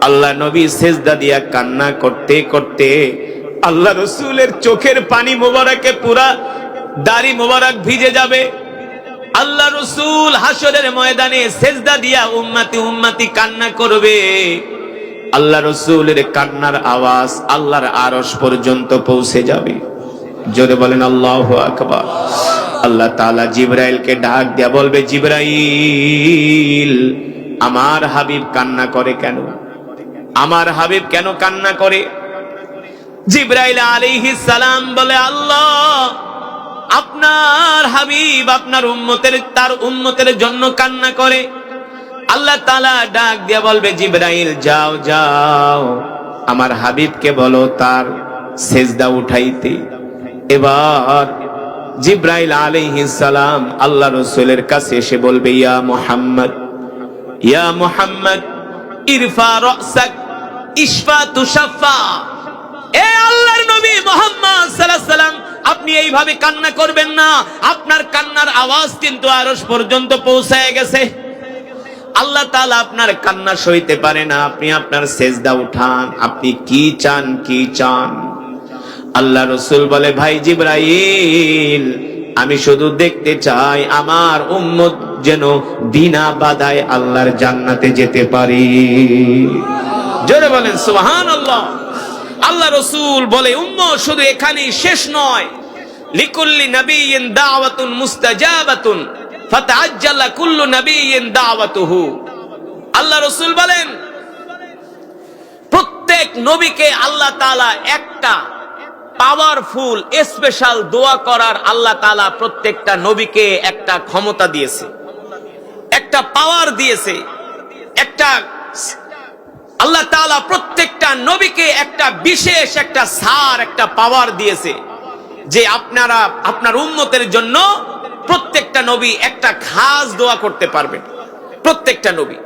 আল্লাহ নবী সেজদা দিয়া কান্না করতে করতে আল্লাহ রসুলের চোখের পানি মোবারকে পুরা দাড়ি মোবারক ভিজে যাবে। আল্লাহ রসুল হাসরের ময়দানে সেজদা দিয়া উম্মতি উম্মতি কান্না করবে। আল্লাহ রসুলের কান্নার আওয়াজ আল্লাহর আরশ পর্যন্ত পৌঁছে যাবে। জোরে বলেন আল্লাহু আকবার। আল্লাহ তাআলা জিবরাইলকে ডাক দিয়া বলবে, জিবরাইল, আমার হাবিব কান্না করে কেন? আমার হাবিব কেন কান্না করে? জিবরাইল আলাইহিস সালাম বলে, আল্লাহ, আপনার হাবিব আপনার উম্মতের তার উম্মতের জন্য কান্না করে। আল্লাহ তাআলা ডাক দিয়ে বলবে, জিবরাইল, যাও যাও, আমার হাবিবকে বলো তার সেজদা উঠাইতে। এবার জিবরাইল আলাইহিস সালাম আল্লাহ রাসূলের কাছে এসে বলবে, ইয়া মুহাম্মদ, ইয়া মুহাম্মদ, ইরফা রাসাক ইশফা তুশাফা। এ আল্লাহর নবী মুহাম্মদ সাল্লাল্লাহু আলাইহি সাল্লাম, আপনি এইভাবে কান্না করবেন না। আপনার কান্নার আওয়াজ কিন্তু আরশ পর্যন্ত পৌঁছায় গেছে। আল্লাহ তাআলা আপনার কান্না সইতে পারে না। আপনি আপনার সেজদা উঠান। আপনি কি চান, কি চান? আল্লাহ রাসূল বলে, ভাই জিবরাইল, আমি শুধু দেখতে চাই আমার উম্মত যেন বিনা বাধায় আল্লাহর জান্নাতে যেতে পারে। জোরে বলেন সুবহানাল্লাহ। আল্লাহ রাসূল বলে, উম্মত শুধু এখানেই শেষ নয়, লিকুল্লি নাবিয়্যিন দাওয়াতুন মুস্তাজাবাতুন ফাতাআজ্জালা কুল্লু নাবিয়্যিন দাওয়াতুহু। আল্লাহ রাসূল বলেন, প্রত্যেক নবীকে আল্লাহ তাআলা একটা পাওয়ারফুল স্পেশাল দোয়া করার আল্লাহ তাআলা প্রত্যেকটা নবীকে একটা ক্ষমতা দিয়েছে, একটা পাওয়ার দিয়েছে। একটা আল্লাহ তাআলা প্রত্যেকটা নবীকে একটা বিশেষ একটা সার, একটা পাওয়ার দিয়েছে যে আপনারা আপনার উম্মতের জন্য প্রত্যেকটা নবী একটা খাস দোয়া করতে পারবেন। প্রত্যেকটা নবী।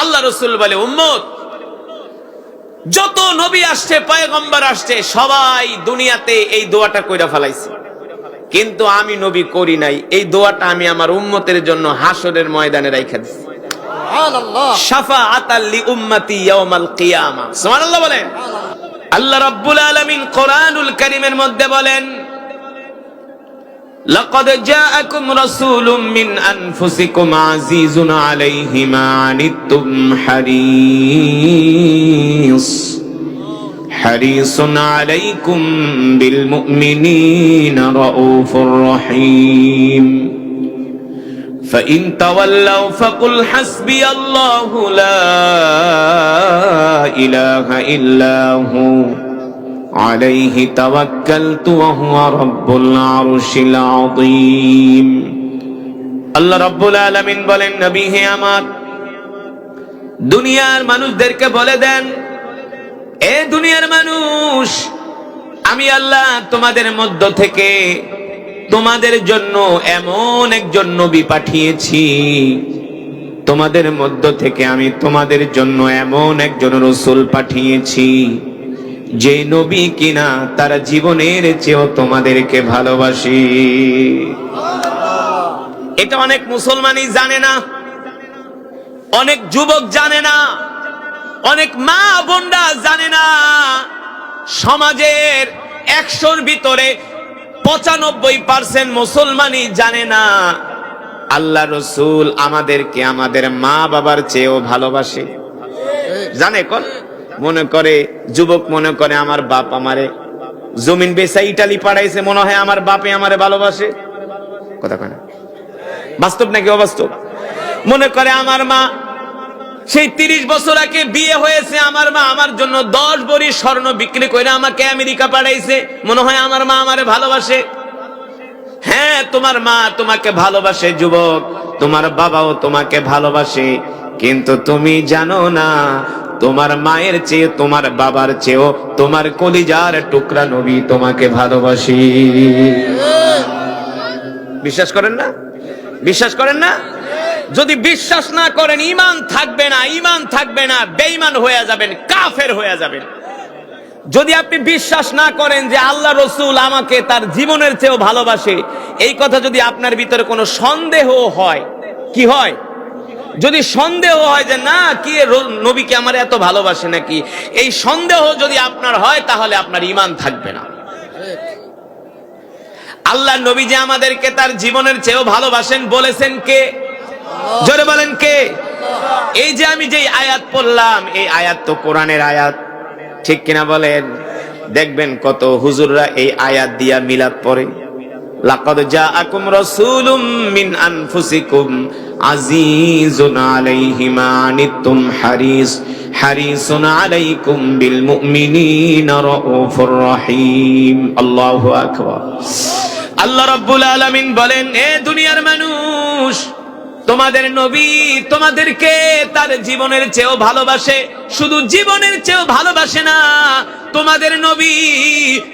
আল্লাহ রাসূল বলে, উম্মত যত নবী আসছে, পয়গম্বর আসছে, সবাই দুনিয়াতে এই দোয়াটা কইরা ফেলাইছে, কিন্তু আমি নবী করি নাই। এই দোয়াটা আমি আমার উম্মতের জন্য হাসরের ময়দানে রাইখা দিছি। সুবহানাল্লাহ। শাফাআতাল লিউম্মতি ইয়াউমাল কিয়ামা। সুবহানাল্লাহ বলেন। আল্লাহ রাব্বুল আলামিন কোরআনুল কারীমের মধ্যে বলেন, লাকাদ জাআকুম রাসূলুম মিন আনফুসিকুম আজিজুন আলাইহি মা আনিতুম হারিসুন আলাইকুম বিল মুমিনিনা রাউফুর রহিম। فإن تولوا فقل حسبي الله لا إله إلا هو عليه توكلت وهو رب العرش العظيم। আল্লাহ রাব্বুল আলামিন বলেন, নবী হে আমার, দুনিয়ার মানুষদেরকে বলে দেন, এ দুনিয়ার মানুষ, আমি আল্লাহ তোমাদের মধ্য থেকে তোমাদের জন্য এমন একজন নবী পাঠিয়েছি, তোমাদের মধ্য থেকে আমি তোমাদের জন্য এমন একজন রাসূল পাঠিয়েছি যে নবী কিনা তার জীবনের চেয়েও তোমাদেরকে ভালোবাসি। এটা অনেক মুসলমানই জানে না, অনেক যুবক জানে না, অনেক মা বোনরা জানে না। সমাজের 100-র ভিতরে 95% মুসলমানই জানে না আল্লাহ রাসূল আমাদেরকে আমাদের মা বাবার চেয়েও ভালোবাসে। জানে কোন? মনে করে যুবক, মনে করে আমার বাপ আমারে জমিন বেচা ইটালি পাঠাইছে, মনে হয় আমার বাপে আমারে ভালোবাসে। কথা কয় না? বাস্তব নাকি অবাস্তব? মনে করে আমার মা সেই 30 বছর আগে বিয়ে হয়েছে, আমার মা আমার জন্য 10 ভরি স্বর্ণ বিক্রি করে আমাকে আমেরিকা পাঠাইছে, মনে হয় আমার মা আমারে ভালোবাসে। হ্যাঁ, তোমার মা তোমাকে ভালোবাসে যুবক, তোমার বাবাও তোমাকে ভালোবাসে, কিন্তু তুমি জানো না তোমার মায়ের চেয়ে তোমার বাবার চেয়েও তোমার কলিজার টুকরা নবী তোমাকে ভালোবাসে। বিশ্বাস করেন না? বিশ্বাস করেন না? যদি বিশ্বাস না করেন, ঈমান থাকবে না, ঈমান থাকবে না, বেঈমান হয়ে যাবেন, কাফের হয়ে যাবেন। যদি আপনি বিশ্বাস না করেন যে আল্লাহ রাসূল আমাকে তার জীবনের চেয়েও ভালোবাসে, এই কথা যদি আপনার ভিতরে কোনো সন্দেহ হয়, কি হয়? যদি সন্দেহ হয় যে না কি নবী কি আমার এত ভালোবাসে নাকি, এই সন্দেহ যদি আপনার হয় তাহলে আপনার ঈমান থাকবে না। আল্লাহ নবী যে আমাদেরকে তার জীবনের চেয়েও ভালোবাসেন বলেছেন কে? জোরে বলেন কে? এই যে আমি যে আয়াত পড়লাম, এই আয়াত তো কোরআনের আয়াত, ঠিক কিনা বলেন? দেখবেন কত হুজুররা এই আয়াত দিয়া মিলাদ পড়ে। লাকাদ জাআকুম রাসূলুম মিন আনফুসিকুম আজিজুন আলাইহি মা আনিতুম হারিসুন আলাইকুম বিল মুমিনিনা রাউফুর রহিম। আল্লাহু আকবার। আল্লাহ রাব্বুল আলামিন বলেন, এ দুনিয়ার মানুষ, তোমাদের নবী তোমাদেরকে তার জীবনের চেয়েও ভালোবাসে। শুধু জীবনের চেয়েও ভালোবাসে না, তোমাদের নবী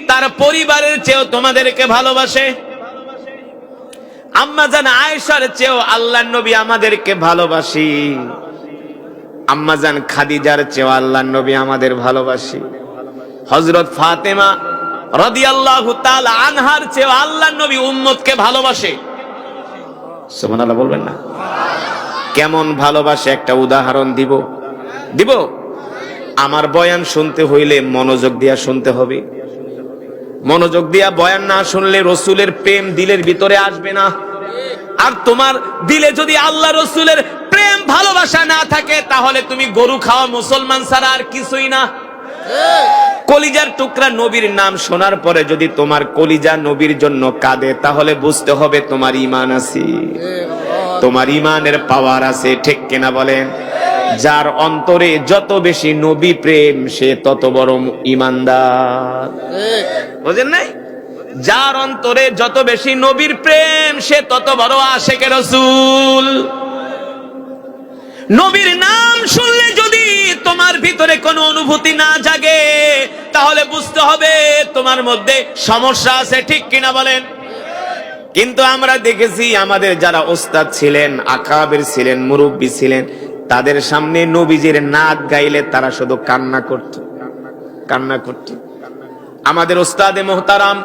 তার পরিবারের চেয়েও তোমাদেরকে ভালোবাসে। আম্মাজান আয়েশার চেয়েও আল্লাহর নবী আমাদেরকে ভালোবাসি। আম্মাজান খাদিজার চেয়েও আল্লাহর নবী আমাদের ভালোবাসি। হযরত ফাতেমা রাদিয়াল্লাহু তাআলা আনহার চেয়েও আল্লাহর নবী উম্মতকে ভালোবাসে। সুবহানাল্লাহ বলবেন না? কেমন ভালোবাসে একটা উদাহরণ দিব। আমার বয়ান শুনতে হইলে মনোযোগ দিয়া শুনতে হবে। মনোযোগ দিয়া বয়ান না শুনলে রসুলের প্রেম দিলের ভিতরে আসবে না। আর তোমার দিলে যদি আল্লাহ রসুলের প্রেম ভালোবাসা না থাকে, তাহলে তুমি গরু খাওয়া মুসলমান ছাড়া আর কিছুই না। কলিজার টুকরা নবীর নাম শোনার পরে যদি তোমার কলিজা নবীর জন্য কাঁদে, তাহলে বুঝতে হবে তোমার ঈমান আছে, তোমার ঈমানের পাওয়ার আছে, ঠিক কিনা বলেন? যার অন্তরে যত বেশি নবী প্রেম, সে তত বড় ঈমানদার। বুঝেন নাই? যার অন্তরে যত বেশি নবীর প্রেম, সে তত বড় আশিকে রাসূল। নবীর নাম শুনলে যদি তোমার ভিতরে কোনো অনুভূতি না জাগে, তাহলে বুঝতে হবে তোমার মধ্যে সমস্যা আছে, ঠিক কিনা বলেন? কিন্তু আমরা দেখেছি আমাদের যারা ওস্তাদ ছিলেন, আকাবের ছিলেন, মুরব্বী ছিলেন, তাদের সামনে নবীজির নাত গাইলে তারা শুধু কান্না করত। আমাদের ওস্তাদে মুহতারাম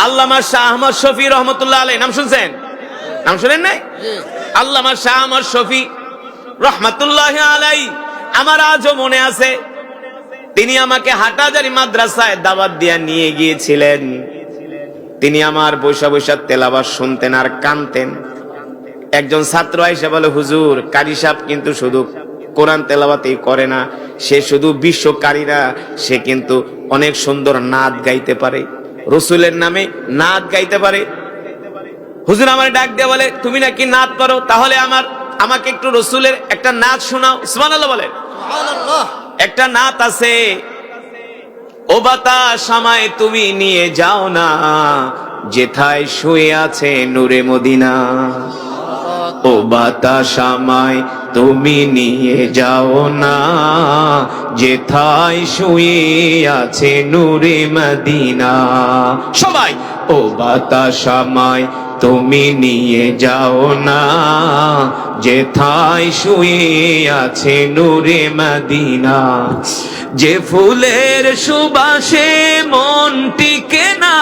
আল্লামা শাহ আহমদ শফি রহমতুল্লাহ আলাইহি, নাম শুনছেন? নাম শুনেন নাই? আল্লামা শাহ আহমদ শফি রহমতুল্লাহ আলাইহি, আমার আজও মনে আছে, তিনি আমাকে হাটাজারি মাদ্রাসায় দাওয়াত দিয়ে নিয়ে গিয়েছিলেন। তিনি আমার বৈশা বৈশা তেলাওয়াত শুনতেন আর কানতেন। একজন ছাত্র আইসা বলে, হুজুর, কারি সাহেব কিন্তু শুধু কোরআন তেলাওয়াতই করে না, সে শুধু বিশ্বকারী না, সে কিন্তু অনেক সুন্দর নাত গাইতে পারে, রসুলের নামে নাত গাইতে পারে। হুজুর আমার ডাক দিয়ে বলে, তুমি নাকি নাত পারো, তাহলে আমাকে একটু রসুলের একটা নাত শোনাও। সুবহানাল্লাহ বলে। একটা নাত আছে, ও বাতাস আমায় তুমি নিয়ে যাও না, যেথায় শুয়ে আছে নূরে মদিনা। ও বাতাস আমায় তুমি নিয়ে যাও না, যেথায় শুয়ে আছে নূরে মদিনা। সবাই, ও বাতাস আমায় তুমি নিয়ে যাও না, যেথায় শুয়ে আছে নূরে মদিনা। যে ফুলের সুবাসে মন টিকে না,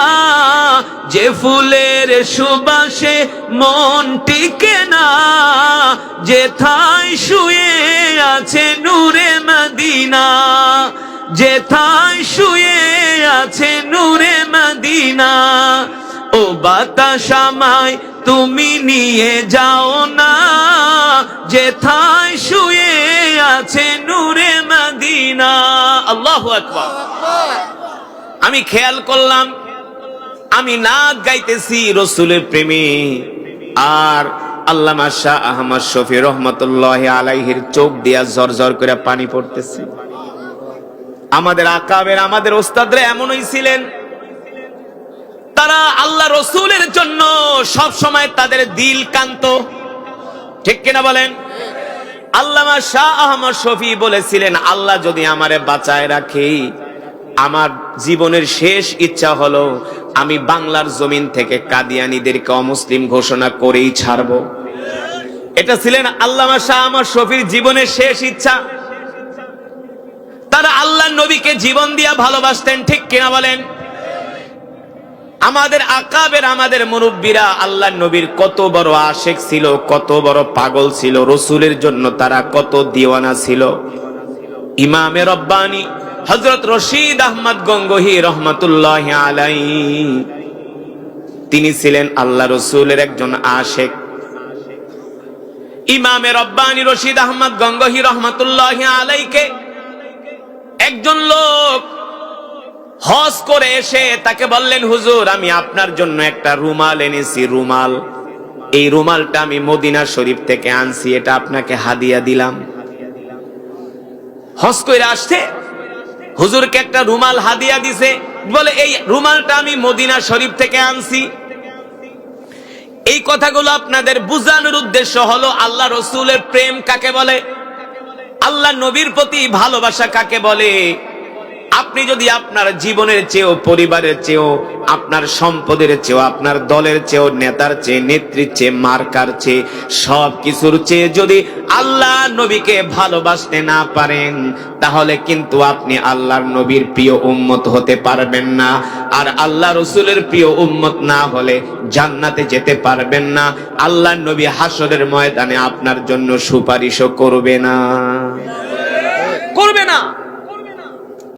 যে ফুলের সুবাসে মন টিকে না, যেথায় শুয়ে আছে নূরে মদিনা, যেথায় শুয়ে আছে নূরে মদিনা। ও বাতাস আমায় তুমি নিয়ে যাও না, যেথায় শুয়ে আছে নূরে মদিনা। আল্লাহু আকবার। আমি খেয়াল করলাম, আমি নাত গাইতেছি রসুলের প্রেমে, আর আল্লামা শাহ আহমদ শফি রহমতুল্লাহ আলাইহির চোখ দিয়া ঝরঝর করে পানি পড়তেছে। আমাদের আকাবের, আমাদের ওস্তাদরা এমনই ছিলেন, তারা আল্লাহ রসুলের জন্য সব সময় তাদের দিল কান্ত, ঠিক কিনা বলেন? আল্লামা শাহ আহমদ শফি বলেছিলেন, আল্লাহ যদি আমারে বাঁচায় রাখে, আমার জীবনের শেষ ইচ্ছা হলো আমি বাংলার জমিন থেকে কাদিয়ানীদেরকে অমুসলিম ঘোষণা করেই ছাড়ব। এটা ছিলেন আল্লামা শাহ আহমদ শফির জীবনের শেষ ইচ্ছা। তারা আল্লাহর নবীকে জীবন দিয়া ভালোবাসতেন, ঠিক কিনা বলেন? আমাদের আকাবের, আমাদের মুরব্বীরা আল্লাহর নবীর কত বড় আশেক ছিল, কত বড় পাগল ছিল, রসুলের জন্য তারা কত দিওয়ানা ছিল। ইমামে রব্বানী হযরত রশিদ আহমদ গঙ্গোহী রহমাতুল্লাহি আলাইহি, তিনি ছিলেন আল্লাহ রসুলের একজন আশেক। ইমামে রব্বানী রশিদ আহমদ গঙ্গোহী রহমাতুল্লাহি আলাইহিকে একজন লোক হজ করে এসে তাকে বললেন, হুজুর আমি আপনার জন্য একটা রুমাল এনেছি, রুমাল, এই রুমালটা আমি মদিনা শরীফ থেকে আনছি, এটা আপনাকে হাদিয়া দিলাম। হজ করে আসছে, হুজুরকে একটা রুমাল হাদিয়া দিছে, বলে এই রুমালটা আমি মদিনা শরীফ থেকে আনছি। এই কথাগুলো আপনাদের বুঝানোর উদ্দেশ্য হলো আল্লাহ রসুলের প্রেম কাকে বলে, আল্লাহ নবীর প্রতি ভালোবাসা কাকে বলে। আপনি যদি আপনার জীবনের চেয়েও, পরিবারের চেয়েও, আপনার সম্পদের চেয়েও, আপনার দলের চেয়েও, নেতার চেয়ে, নেত্রীর চেয়ে, মার্কার চেয়ে, সব কিছুর চেয়ে যদি আল্লাহ নবীকে ভালোবাসতে না পারেন, তাহলে কিন্তু আপনি আল্লাহর নবীর প্রিয় উম্মত হতে পারবেন না। আর আল্লাহ রসুলের প্রিয় উম্মত না হলে জান্নাতে যেতে পারবেন না। আল্লাহর নবী হাসরের ময়দানে আপনার জন্য সুপারিশও করবে না, করবে না।